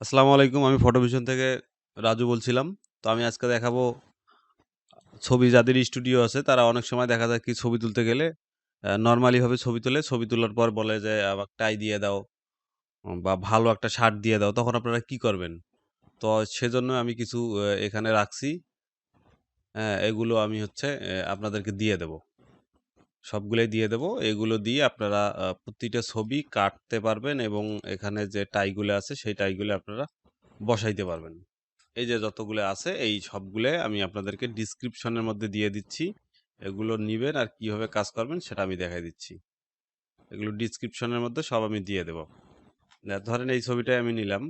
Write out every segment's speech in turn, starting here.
আসসালামু আলাইকুম। আমি ফটোভিশন থেকে রাজু বলছিলাম। তো আমি আজকে দেখাবো ছবি যাদের স্টুডিও আছে তারা অনেক সময় দেখা যায় কি ছবি তুলতে গেলে নরমালি ভাবে ছবি তোলে। ছবি তোলার পর বলে যে আমাকে টাই দিয়ে দাও বা ভালো একটা শার্ট দিয়ে দাও। তখন আপনারা কি করবেন? তো সেজন্য আমি কিছু এখানে রাখছি। হ্যাঁ, এগুলো আমি হচ্ছে আপনাদেরকে দিয়ে দেব। সবগুলাই দিয়ে দেব। এগুলো দিয়ে আপনারা প্রতিটা ছবি কাটতে পারবেন এবং এখানে যে টাইগুলো আছে সেই টাইগুলো আপনারা বসাইতে পারবেন। এই যে যতগুলো আছে এই সবগুলো আমি আপনাদেরকে ডিসক্রিপশনের মধ্যে দিয়ে দিচ্ছি। এগুলো নিবেন আর কিভাবে কাজ করবেন সেটা আমি দেখাই দিচ্ছি। এগুলো ডিসক্রিপশনের মধ্যে সব আমি দিয়ে দেব। ধরেন এই ছবিটাই আমি নিলাম।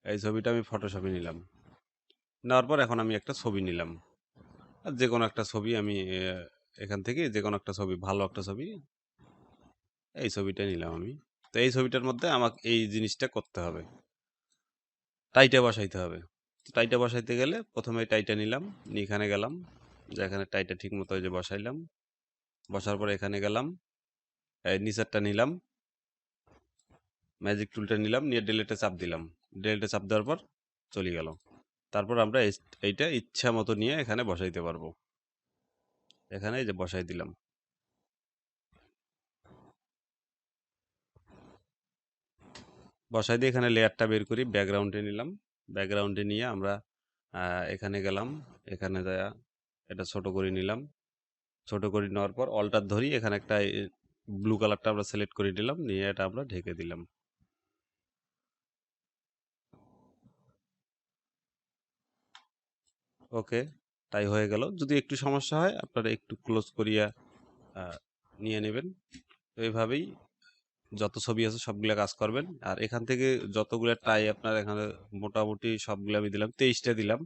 এই ছবিটা আমি ফটোশপে নিলাম। নেওয়ার পর এখন আমি একটা ছবি নিলাম। আর যেকোনো একটা ছবি আমি এখান থেকে যেকোনো একটা ছবি ভালো একটা ছবি এই ছবিটাই নিলাম আমি। তো এই ছবিটার মধ্যে আমাকে এই জিনিসটা করতে হবে। টাইটা বসাইতে হবে। টাইটা বসাইতে গেলে প্রথমে টাইটা নিলাম, নিয়ে এখানে গেলাম। যে এখানে টাইটা ঠিক মতো ওই যে বসাইলাম। বসার পর এখানে গেলাম। এই নিচেরটা নিলাম। ম্যাজিক টুলটা নিলাম, নিয়ে ডিলিটে চাপ দিলাম। ডিলিটে চাপ দেওয়ার পর চলে গেল। তারপর আমরা এইটা ইচ্ছা মতো নিয়ে এখানে বসাইতে পারবো। এখানে এই যে বসাই দিলাম। বসাই দিয়ে এখানে লেয়ারটা বের করি, ব্যাকগ্রাউন্ডে নিলাম। ব্যাকগ্রাউন্ডে নিয়ে আমরা এখানে গেলাম। এখানে যায়া এটা ছোট করে নিলাম। ছোট করে নেওয়ার পর অল্টার ধরি, এখানে একটা ব্লু কালারটা আমরা সিলেক্ট করে নিলাম, নিয়ে এটা আমরা ঢেকে দিলাম। ওকে, তাই হয়ে গেল। যদি একটু সমস্যা হয় আপনারা একটু ক্লোজ করিয়া নিয়ে নেবেন। তো এইভাবেই যত ছবি আছে সবগুলা কাজ করবেন। আর এখান থেকে যতগুলা টাই আপনার এখানে মোটামুটি সবগুলো আমি দিলাম, 23টা দিলাম।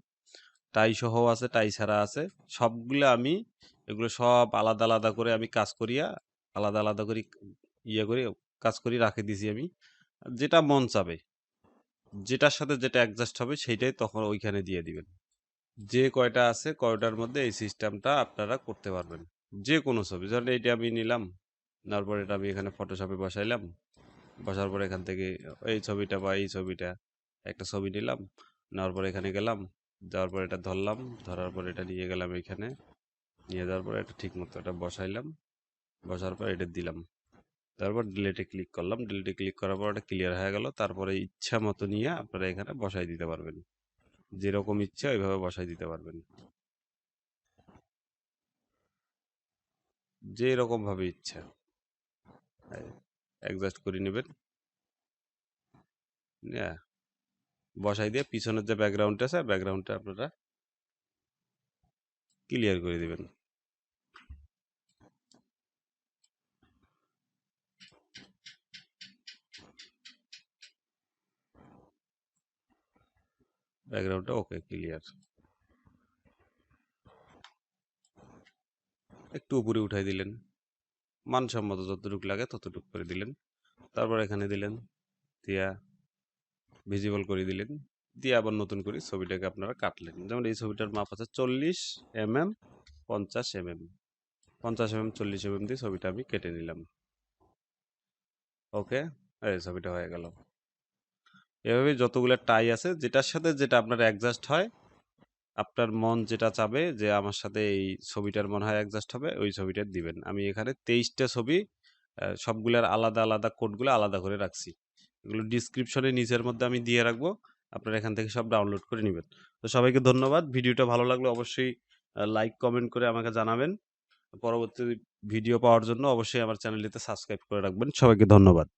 টাই সহ আছে, টাই ছাড়া আছে। সবগুলো আমি এগুলো সব আলাদা আলাদা করে আমি কাজ করিয়া আলাদা আলাদা করে ইয়ে করে কাজ করি রাখে দিছি আমি। যেটা মন চাবে, যেটার সাথে যেটা অ্যাডজাস্ট হবে সেইটাই তখন ওইখানে দিয়ে দিবেন। যে কয়টা আছে কয়টার মধ্যে এই সিস্টেমটা আপনারা করতে পারবেন। যে কোনো ছবি ধরেন এইটা আমি নিলাম, নেওয়ার পর এটা আমি এখানে ফটোশপে বসাইলাম। বসার পর এখান থেকে এই ছবিটা বা এই ছবিটা একটা ছবি নিলাম, নেওয়ার পর এখানে গেলাম, যাওয়ার পর এটা ধরলাম, ধরার পর এটা নিয়ে গেলাম এখানে, নিয়ে যাওয়ার পর এটা ঠিক মতো এটা বসাইলাম, বসার পর এটা দিলাম। তারপর ডিলেটে ক্লিক করলাম, ডিলেটে ক্লিক করার পর এটা ক্লিয়ার হয়ে গেল। তারপরে ইচ্ছা মতো নিয়ে আপনারা এখানে বসাই দিতে পারবেন, যেরকম ইচ্ছা ওইভাবে বসাই দিতে পারবেন, যে রকম ভাবে ইচ্ছা অ্যাডজাস্ট করে নেবেন। বসাই দিয়ে পিছনের যে ব্যাকগ্রাউন্ডটা আছে ব্যাকগ্রাউন্ডটা আপনারা ক্লিয়ার করে দিবেন। ব্যাকগ্রাউন্ডটা ওকে ক্লিয়ার। একটু উপরে উঠাই দিলেন, মানসম্মত যতটুকু লাগে ততটুকু করে দিলেন। তারপর এখানে দিলেন, দিয়া ভিজিবল করে দিলেন, দিয়ে আবার নতুন করে ছবিটাকে আপনারা কাটলেন। যেমন এই ছবিটার মাপ আছে 40 mm 50 mm, 50 mm 40 mm দিয়ে ছবিটা আমি কেটে নিলাম। ওকে, এই ছবিটা হয়ে গেল। এভাবে যতগুলো টাই আছে যেটার সাথে যেটা আপনার অ্যাডজাস্ট হয়, আপনার মন যেটা চাবে যে আমার সাথে এই ছবিটার মনে হয় অ্যাডজাস্ট হবে ওই ছবিটা দিবেন। আমি এখানে 23টা ছবি সবগুলার আলাদা আলাদা কোডগুলো আলাদা করে রাখছি। এগুলো ডিসক্রিপশনে নিচের মধ্যে আমি দিয়ে রাখবো, আপনারা এখান থেকে সব ডাউনলোড করে নেবেন। তো সবাইকে ধন্যবাদ। ভিডিওটা ভালো লাগলে অবশ্যই লাইক কমেন্ট করে আমাকে জানাবেন। পরবর্তী ভিডিও পাওয়ার জন্য অবশ্যই আমার চ্যানেলটিতে সাবস্ক্রাইব করে রাখবেন। সবাইকে ধন্যবাদ।